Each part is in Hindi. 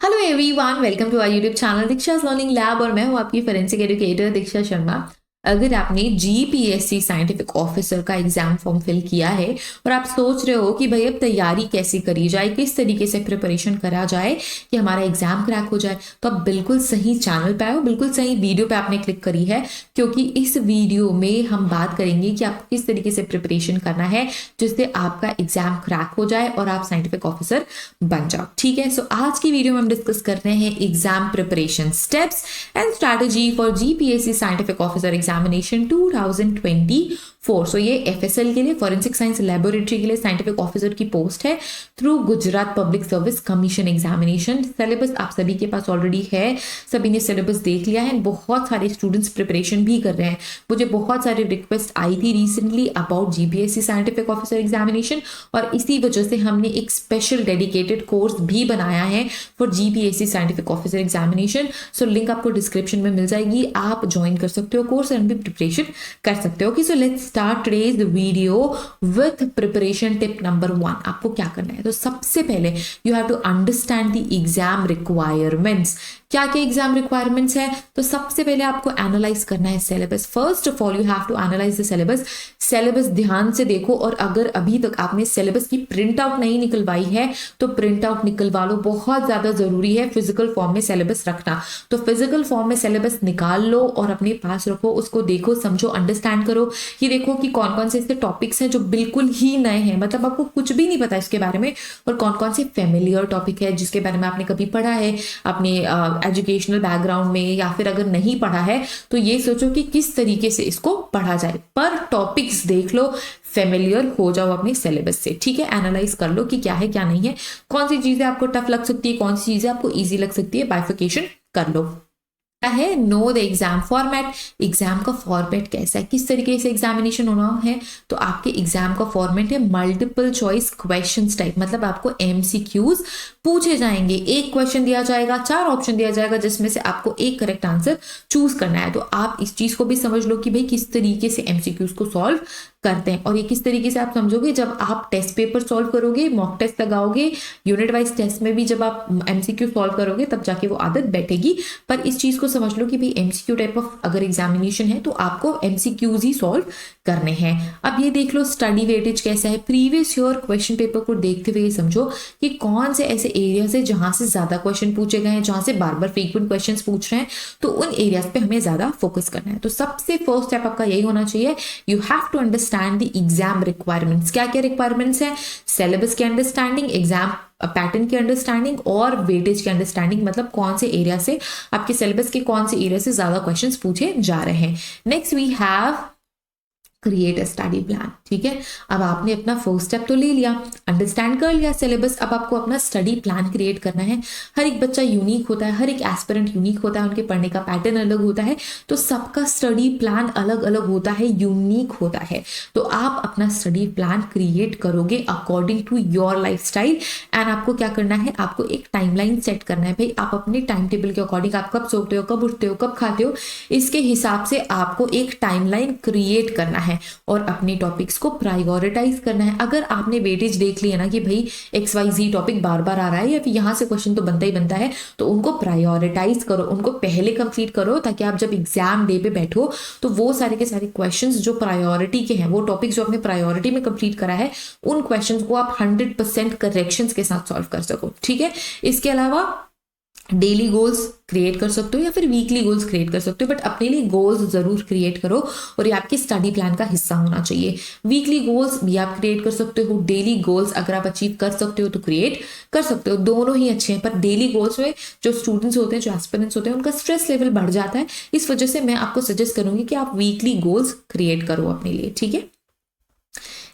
Hello everyone, welcome to our YouTube channel Diksha's learning lab और मैं हूं आपकी फोरेंसिक एजुकेटर दीक्षा शर्मा। अगर आपने जीपीएससी साइंटिफिक ऑफिसर का एग्जाम फॉर्म फिल किया है और आप सोच रहे हो कि भाई अब तैयारी कैसे करी जाए, किस तरीके से प्रिपरेशन करा जाए कि हमारा एग्जाम क्रैक हो जाए, तो आप बिल्कुल सही चैनल पे आए हो, बिल्कुल सही वीडियो पे आपने क्लिक करी है। क्योंकि इस वीडियो में हम बात करेंगे कि आपको किस तरीके से प्रिपरेशन करना है जिससे आपका एग्जाम क्रैक हो जाए और आप साइंटिफिक ऑफिसर बन जाओ। ठीक है, सो आज की वीडियो में हम डिस्कस कर रहे हैं exam preparation steps and strategy for GPSC scientific officer examination 2024। सो ये एफएसएल के लिए, फॉरेंसिक साइंस लेबोरेटरी के लिए साइंटिफिक ऑफिसर की पोस्ट है through Gujarat public service commission examination. Syllabus आप सभी के पास ऑलरेडी है, सभी ने सिलेबस देख लिया है। बहुत सारे स्टूडेंट्स प्रिपरेशन भी कर रहे हैं। मुझे बहुत सारी रिक्वेस्ट आई थी recently about GPSC scientific officer examination और इसी वजह से हमने एक स्पेशल डेडिकेटेड कोर्स भी बनाया है for GPSC scientific officer examination. So link आपको डिस्क्रिप्शन में मिल जाएगी, आप ज्वाइन कर सकते हो कोर्स एंड भी प्रिपरेशन कर सकते हो। So let's start today's video with preparation tip number 1। आपको क्या करना है, तो सबसे पहले you have to understand the exam requirements. क्या क्या एग्जाम रिक्वायरमेंट्स है, तो सबसे पहले आपको एनालाइज करना है syllabus. First of all you have to analyse the syllabus. Syllabus ध्यान से देखो और अगर अभी तक आपने सिलेबस की प्रिंट आउट नहीं निकलवाई है तो प्रिंट आउट निकलवा लो। बहुत ज्यादा जरूरी है फिजिकल फॉर्म में सिलेबस रखना। तो फिजिकल फॉर्म में सिलेबस निकाल लो और अपने पास रखो, उसको देखो, समझो, अंडरस्टैंड करो। ये देखो कि कौन कौन से इसके टॉपिक्स हैं जो बिल्कुल ही नए हैं, मतलब आपको कुछ भी नहीं पता इसके बारे में, और कौन कौन से फेमिलियर टॉपिक है जिसके बारे में आपने कभी पढ़ा है अपने एजुकेशनल बैकग्राउंड में, या फिर अगर नहीं पढ़ा है तो ये सोचो कि किस तरीके से इसको पढ़ा जाए। पर टॉपिक्स देख लो, फेमिलियर हो जाओ अपने सिलेबस से। ठीक है, एनालाइज कर लो कि क्या है क्या नहीं है, कौन सी चीजें आपको टफ लग सकती है, कौन सी चीजें आपको इजी लग सकती है, बाइफिकेशन कर लो। है know the exam format. Exam का फॉर्मेट कैसा है, किस तरीके से एग्जामिनेशन होना है, तो आपके एग्जाम का फॉर्मेट है मल्टीपल चॉइस क्वेश्चंस टाइप। मतलब आपको एमसीक्यूज पूछे जाएंगे, एक क्वेश्चन दिया जाएगा, 4 ऑप्शन दिया जाएगा जिसमें से आपको एक करेक्ट आंसर चूज करना है। तो आप इस चीज को भी समझ लो कि भाई किस तरीके से एमसीक्यूज को सॉल्व करते हैं। और ये किस तरीके से आप समझोगे, जब आप टेस्ट पेपर सॉल्व करोगे, मॉक टेस्ट लगाओगे, यूनिट वाइज टेस्ट में भी जब आप एमसीक्यू सॉल्व करोगे तब जाके वो आदत बैठेगी। पर इस चीज को समझ लो कि भाई एमसीक्यू टाइप ऑफ अगर एग्जामिनेशन है तो आपको एमसीक्यूज ही सॉल्व करने हैं। अब ये देख लो स्टडी वेटेज कैसा है। प्रीवियस ईयर क्वेश्चन पेपर को देखते हुए समझो कि कौन से ऐसे एरियाज है जहां से ज्यादा क्वेश्चन पूछे गए हैं, जहां से बार बार फ्रीक्वेंट क्वेश्चन पूछ रहे हैं, तो उन एरियाज पे हमें ज्यादा फोकस करना है। तो सबसे फर्स्ट स्टेप आपका यही होना चाहिए, you have to understand the exam requirements. क्या क्या रिक्वायरमेंट्स है, सिलेबस की अंडरस्टैंडिंग, एग्जाम पैटर्न की अंडरस्टैंडिंग और वेटेज की अंडरस्टैंडिंग। मतलब कौन से एरिया से आपके सिलेबस के कौन से एरिया से ज्यादा क्वेश्चंस पूछे जा रहे हैं। Next we have create a study plan. ठीक है, अब आपने अपना फर्स्ट स्टेप तो ले लिया, अंडरस्टैंड कर लिया सिलेबस। अब आपको अपना स्टडी प्लान क्रिएट करना है। हर एक बच्चा यूनिक होता है, हर एक एस्पिरेंट यूनिक होता है, उनके पढ़ने का पैटर्न अलग होता है, तो सबका स्टडी प्लान अलग अलग होता है, यूनिक होता है। तो आप अपना स्टडी प्लान क्रिएट करोगे according to your lifestyle. And आपको क्या करना है, आपको एक टाइमलाइन सेट करना है। भाई आप अपने टाइम टेबल के अकॉर्डिंग, आप कब सोते हो, कब उठते हो, कब खाते हो, इसके हिसाब से आपको एक टाइमलाइन क्रिएट करना है और अपने टॉपिक्स को प्रायोरिटाइज करना है। अगर आपने वेटेज देख लिया ना कि भाई XYZ टॉपिक बार बार आ रहा है या फिर यहां से क्वेश्चन तो बनता ही बनता है, तो उनको प्रायोरिटाइज करो, उनको पहले कंप्लीट करो, ताकि आप जब एग्जाम डे पे बैठो तो वो सारे के सारे क्वेश्चंस जो प्रायोरिटी के हैं, वो टॉपिक जो आपने प्रायोरिटी में कंप्लीट करा है, उन क्वेश्चंस को आप 100% करेक्शंस के साथ सॉल्व कर सको। ठीक है, इसके अलावा डेली गोल्स क्रिएट कर सकते हो या फिर वीकली गोल्स क्रिएट कर सकते हो, बट अपने लिए गोल्स जरूर क्रिएट करो और ये आपके स्टडी प्लान का हिस्सा होना चाहिए। वीकली गोल्स भी आप क्रिएट कर सकते हो, डेली गोल्स अगर आप अचीव कर सकते हो तो क्रिएट कर सकते हो, दोनों ही अच्छे हैं। पर डेली गोल्स में जो स्टूडेंट्स होते हैं, जो एस्पिरेंट्स होते हैं, उनका स्ट्रेस लेवल बढ़ जाता है। इस वजह से मैं आपको सजेस्ट करूंगी कि आप वीकली गोल्स क्रिएट करो अपने लिए। ठीक है,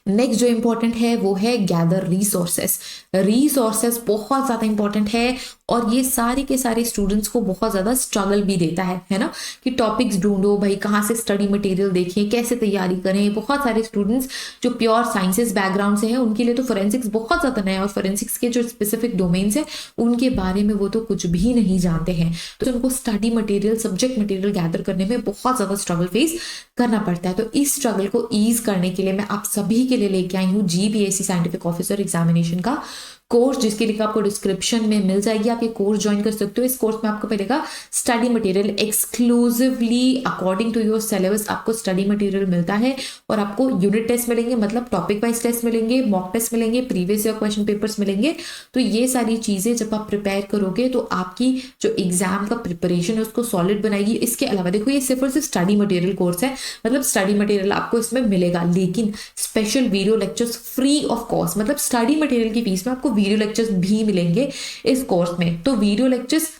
नेक्स्ट जो इंपॉर्टेंट है वो है गैदर रिसोर्सेस। रिसोर्सेस बहुत ज्यादा इंपॉर्टेंट है और ये सारे के सारे स्टूडेंट्स को बहुत ज्यादा स्ट्रगल भी देता है ना, कि टॉपिक्स ढूंढो, भाई कहाँ से स्टडी मटेरियल देखें, कैसे तैयारी करें। बहुत सारे स्टूडेंट्स जो प्योर साइंसेस बैकग्राउंड से हैं उनके लिए तो फोरेंसिक्स बहुत ज्यादा नया है और फोरेंसिक्स के जो स्पेसिफिक डोमेन्स है उनके बारे में वो तो कुछ भी नहीं जानते हैं। तो उनको study material, subject material gather करने में बहुत ज्यादा स्ट्रगल फेस करना पड़ता है। तो इस स्ट्रगल को ईज करने के लिए मैं आप सभी के लिए लेके आई हूँ जीपीएससी साइंटिफिक ऑफिसर एग्जामिनेशन का कोर्स जिसकी लिंक आपको डिस्क्रिप्शन में मिल जाएगी, आप ये कोर्स ज्वाइन कर सकते हो। इस कोर्स में आपको मिलेगा study material exclusively according to your syllabus, आपको स्टडी मटेरियल मिलता है और आपको यूनिट टेस्ट मिलेंगे, मतलब टॉपिक वाइज टेस्ट मिलेंगे, मॉक टेस्ट मिलेंगे, प्रीवियस ईयर क्वेश्चन पेपर्स मिलेंगे। तो ये सारी चीजें जब आप प्रिपेयर करोगे तो आपकी जो एग्जाम का प्रिपरेशन है उसको सॉलिड बनाएगी। इसके अलावा देखो ये सिर्फ और सिर्फ स्टडी मटेरियल कोर्स है, मतलब स्टडी मटेरियल आपको इसमें मिलेगा, लेकिन special video lectures free of cost, मतलब स्टडी मटेरियल की फीस में आपको वीडियो लेक्चर्स भी मिलेंगे इस कोर्स में। तो वीडियो लेक्चर्स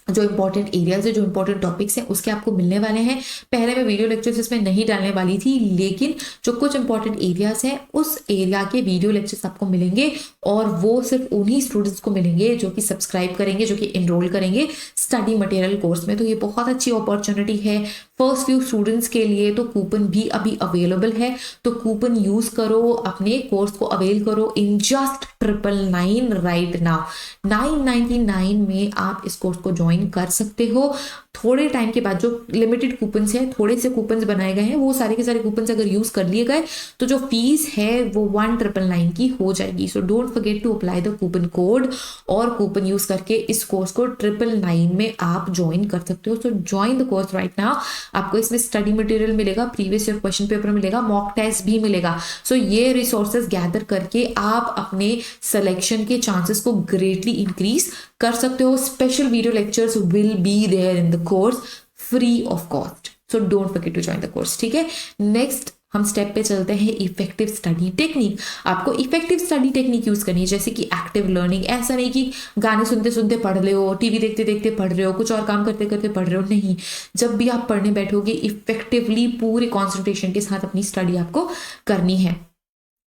जो इंपॉर्टेंट एरियाज है, जो इंपॉर्टेंट टॉपिक्स हैं उसके आपको मिलने वाले हैं। पहले मैं वीडियो लेक्चर्स इसमें नहीं डालने वाली थी, लेकिन जो कुछ इंपॉर्टेंट एरियाज हैं उस एरिया के वीडियो लेक्चर्स आपको मिलेंगे और वो सिर्फ उन्हीं स्टूडेंट्स को मिलेंगे जो कि सब्सक्राइब करेंगे, जो कि एनरोल करेंगे स्टडी मटेरियल कोर्स में। तो ये बहुत अच्छी अपॉर्चुनिटी है फर्स्ट फ्यू स्टूडेंट्स के लिए। तो कूपन भी अभी अवेलेबल है, तो कूपन यूज करो, अपने कोर्स को अवेल करो इन जस्ट 999 राइट नाउ। 999 में आप इस कोर्स को ज्वाइन कर सकते हो। थोड़े टाइम के बाद जो लिमिटेड कूपन्स हैं, थोड़े से कूपन्स बनाए गए हैं, वो सारे के सारे कूपन्स अगर यूज कर लिए गए तो जो फीस है वो 1999 की हो जाएगी। So don't forget to apply the coupon code और कूपन यूज करके इस कोर्स को 999 में आप ज्वाइन कर सकते हो। सो join the course right now. आपको इसमें स्टडी मटेरियल मिलेगा, प्रीवियस ईयर क्वेश्चन पेपर मिलेगा, मॉक टेस्ट भी मिलेगा। सो ये रिसोर्सेज गैदर करके आप अपने सिलेक्शन के चांसेस को ग्रेटली इंक्रीज कर सकते हो। Special video lectures will be there in the course free of cost, so don't forget to join the course. ठीक है, नेक्स्ट हम स्टेप पे चलते हैं इफेक्टिव स्टडी टेक्निक। आपको इफेक्टिव स्टडी टेक्निक यूज करनी है, जैसे कि एक्टिव लर्निंग। ऐसा नहीं कि गाने सुनते सुनते पढ़ रहे हो, टीवी देखते देखते पढ़ रहे हो, कुछ और काम करते करते पढ़ रहे हो, नहीं। जब भी आप पढ़ने बैठोगे इफेक्टिवली पूरे कॉन्सेंट्रेशन के साथ अपनी स्टडी आपको करनी है।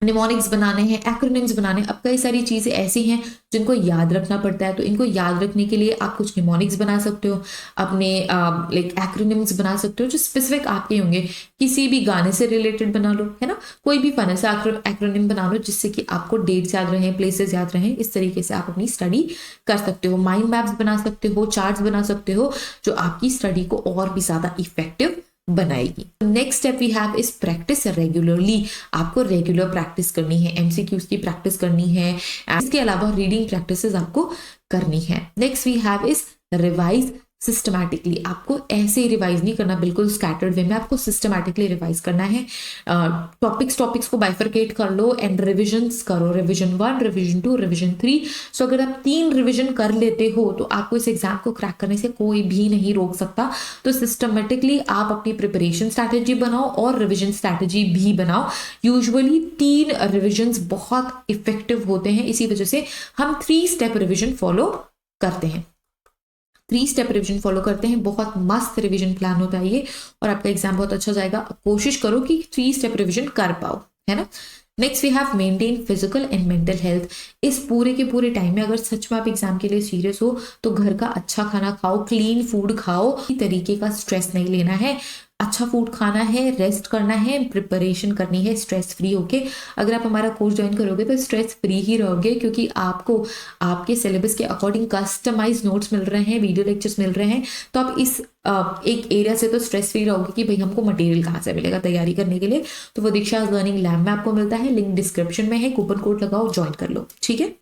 निमोनिक्स बनाने हैं, एक्रोनिम्स बनाने हैं। अब कई सारी चीज़ें ऐसी हैं जिनको याद रखना पड़ता है, तो इनको याद रखने के लिए आप कुछ निमोनिक्स बना सकते हो, अपने लाइक एक्रोनिम्स बना सकते हो जो स्पेसिफिक आपके होंगे। किसी भी गाने से रिलेटेड बना लो, है ना, कोई भी फन सा एक्रोनिम बना लो जिससे कि आपको डेट्स याद रहे, प्लेसेस याद रहे। इस तरीके से आप अपनी स्टडी कर सकते हो। माइंड मैप्स बना सकते हो, चार्ट्स बना सकते हो, जो आपकी स्टडी को और भी ज़्यादा इफेक्टिव बनाएगी। Next step we have is practice regularly. आपको रेगुलर प्रैक्टिस करनी है, एमसीक्यूज की प्रैक्टिस करनी है, इसके अलावा रीडिंग प्रैक्टिसेस आपको करनी है। Next we have is revise systematically. आपको ऐसे ही रिवाइज नहीं करना बिल्कुल स्कैटर्ड वे में, आपको सिस्टमैटिकली रिवाइज करना है। टॉपिक्स को बाइफरकेट कर लो एंड रिविजन्स करो, रिविजन 1, रिविजन 2, रिविजन 3। सो अगर आप 3 रिविजन कर लेते हो तो आपको इस एग्जाम को क्रैक करने से कोई भी नहीं रोक सकता। तो सिस्टमेटिकली आप अपनी प्रिपरेशन स्ट्रैटेजी बनाओ और रिविजन स्ट्रैटेजी भी बनाओ। यूजुअली 3 रिविजन्स बहुत इफेक्टिव होते हैं, इसी वजह से हम 3 स्टेप रिविजन फॉलो करते हैं। 3 स्टेप रिवीजन फॉलो करते हैं, बहुत मस्त रिवीजन प्लान होता है ये और आपका एग्जाम बहुत अच्छा जाएगा। कोशिश करो कि 3 स्टेप रिवीजन कर पाओ, है ना। Next we have maintain physical and mental health. इस पूरे के पूरे टाइम में अगर सच में आप एग्जाम के लिए सीरियस हो तो घर का अच्छा खाना खाओ, क्लीन फूड खाओ, इस तरीके का स्ट्रेस नहीं लेना है। अच्छा फूड खाना है, रेस्ट करना है, प्रिपरेशन करनी है स्ट्रेस फ्री होके। अगर आप हमारा कोर्स ज्वाइन करोगे तो स्ट्रेस फ्री ही रहोगे, क्योंकि आपको आपके सिलेबस के अकॉर्डिंग कस्टमाइज नोट्स मिल रहे हैं, वीडियो लेक्चर्स मिल रहे हैं। तो आप इस एक एरिया से तो स्ट्रेस फ्री रहोगे कि भाई हमको मटेरियल कहाँ से मिलेगा तैयारी करने के लिए। तो वो दीक्षा लर्निंग लैब में आपको मिलता है, लिंक डिस्क्रिप्शन में है, कूपन कोड लगाओ, ज्वाइन कर लो। ठीक है,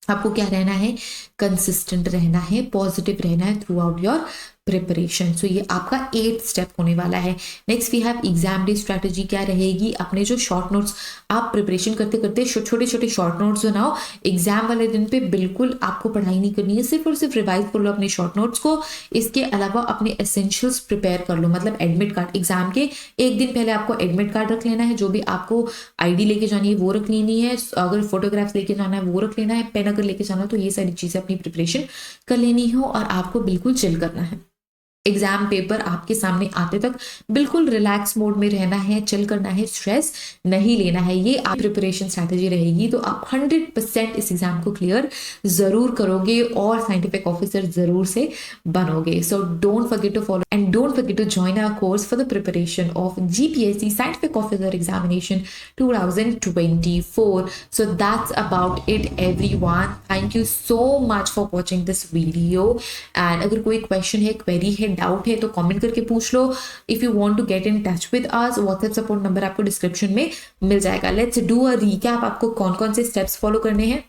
आपको क्या रहना है, कंसिस्टेंट रहना है, पॉजिटिव रहना है throughout your preparation. So ये आपका 8th स्टेप होने वाला है। Next we have exam day strategy. क्या रहेगी, अपने जो शॉर्ट नोट्स आप प्रिपरेशन करते करते छोटे छोटे शॉर्ट नोट्स बनाओ। एग्जाम वाले दिन पे बिल्कुल आपको पढ़ाई नहीं करनी है, सिर्फ और सिर्फ रिवाइज कर लो अपने शॉर्ट नोट्स को। इसके अलावा अपने एसेंशियल्स प्रिपेयर कर लो, मतलब एडमिट कार्ड। एग्जाम के एक दिन पहले आपको एडमिट कार्ड रख लेना है, जो भी आपको आईडी लेके जानी है वो रख लेनी है, अगर फोटोग्राफ्स लेके जाना है वो रख लेना है, पेन अगर लेके जाना है तो ये सारी चीजें अपनी प्रिपरेशन कर लेनी हो और आपको बिल्कुल चिल करना है। एग्जाम पेपर आपके सामने आते तक बिल्कुल रिलैक्स मोड में रहना है, चिल करना है, स्ट्रेस नहीं लेना है। ये आप प्रिपरेशन स्ट्रैटेजी रहेगी तो आप 100% इस एग्जाम को क्लियर जरूर करोगे और साइंटिफिक ऑफिसर जरूर से बनोगे। So don't forget to follow and don't forget to join our course for the preparation of GPSC scientific officer examination 2024. So that's about it everyone. Thank you so much for watching this video. And अगर कोई क्वेश्चन है, क्वेरी है, डाउट है तो कमेंट करके पूछ लो। If you want to get in touch with us, WhatsApp support number आपको डिस्क्रिप्शन में मिल जाएगा। लेट्स डू अ रीकैप, आपको कौन कौन से स्टेप्स फॉलो करने हैं।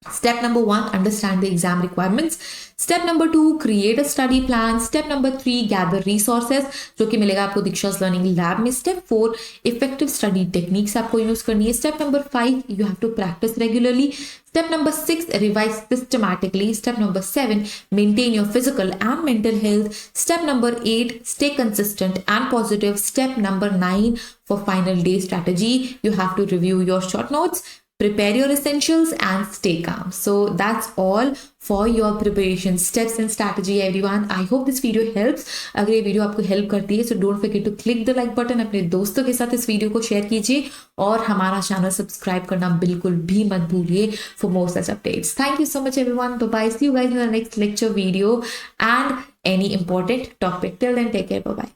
Step number 1, understand the exam requirements. Step number 2, create a study plan. Step number 3, gather resources, जो कि मिलेगा आपको दीक्षा's learning lab में. Step 4, effective study techniques आपको यूज करनी है. Step number 5, you have to practice regularly. Step number 6, revise systematically. Step number 7, maintain your physical and mental health. Step number 8, stay consistent and positive. Step number 9, for final day strategy, you have to review your short notes, prepare your essentials and stay calm. So that's all for your preparation steps and strategy, everyone. I hope this video helps. अगर ये वीडियो आपको हेल्प करती है, so don't forget to click the like button. अपने दोस्तों के साथ इस वीडियो को शेयर कीजिए और हमारा चैनल सब्सक्राइब करना बिल्कुल भी मत भूलिए for more such updates. Thank you so much, everyone. Bye bye. See you guys in the next lecture video and any important topic. Till then, take care. Bye bye.